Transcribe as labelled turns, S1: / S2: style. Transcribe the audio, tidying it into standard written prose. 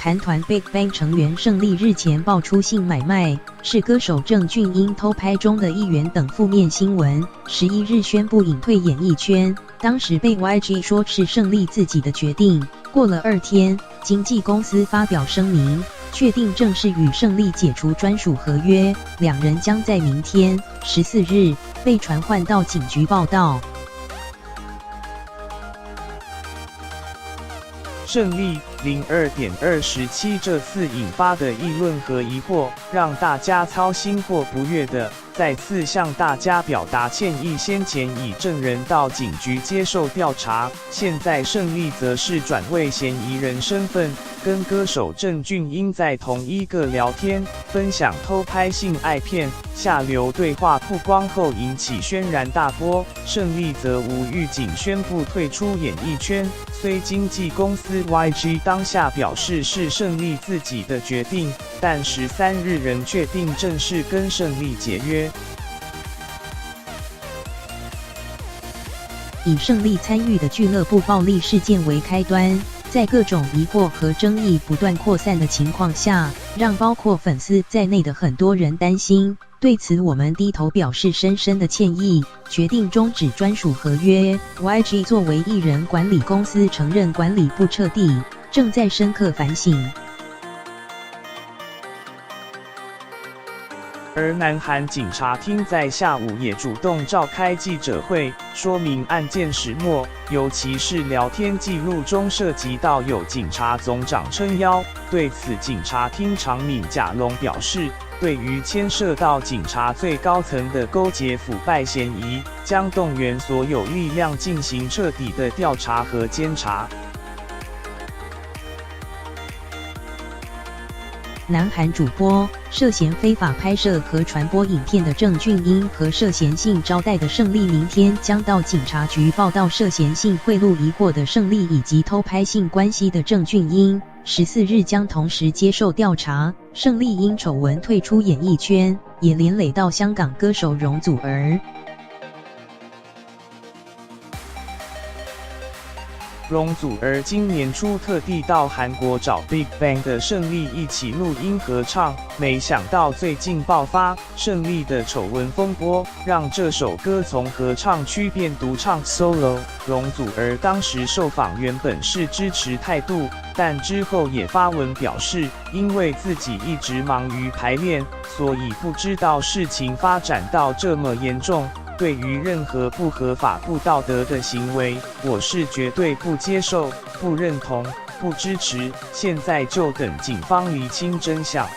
S1: 韩团 BigBang 成员胜利日前爆出性买卖，是歌手郑俊英偷拍中的一员等负面新闻。11日宣布隐退演艺圈，当时被 YG 说是胜利自己的决定。过了2天，经纪公司发表声明，确定正式与胜利解除专属合约，两人将在明天14日被传唤到警局报到。
S2: 胜利02.217这次引发的议论和疑惑，让大家操心或不悦的，再次向大家表达歉意。先前以证人到警局接受调查，现在胜利则是转为嫌疑人身份，跟歌手郑俊英在同一个聊天，分享偷拍性爱片，下流对话曝光后引起轩然大波。胜利则无预警宣布退出演艺圈，虽经纪公司 YG 当下表示是胜利自己的决定，但13日仍确定正式跟胜利解约。
S1: 以胜利参与的俱乐部暴力事件为开端，在各种疑惑和争议不断扩散的情况下，让包括粉丝在内的很多人担心。对此我们低头表示深深的歉意，决定终止专属合约。YG 作为艺人管理公司承认管理不彻底，正在深刻反省。
S2: 而南韩警察厅在下午也主动召开记者会，说明案件始末，尤其是聊天记录中涉及到有警察总长撑腰。对此，警察厅长闵甲龙表示，对于牵涉到警察最高层的勾结腐败嫌疑，将动员所有力量进行彻底的调查和监察。
S1: 南韩主播涉嫌非法拍摄和传播影片的郑俊英和涉嫌性招待的胜利，明天将到警察局报到涉嫌性贿赂疑惑的胜利以及偷拍性关系的郑俊英。14日将同时接受调查。胜利因丑闻退出演艺圈，也连累到香港歌手容祖儿。
S2: 容祖儿今年初特地到韩国找 BigBang 的胜利一起录音合唱，没想到最近爆发胜利的丑闻风波，让这首歌从合唱区变独唱 solo。容祖儿当时受访原本是支持态度，但之后也发文表示，因为自己一直忙于排练，所以不知道事情发展到这么严重。对于任何不合法、不道德的行为，我是绝对不接受、不认同、不支持。现在就等警方厘清真相。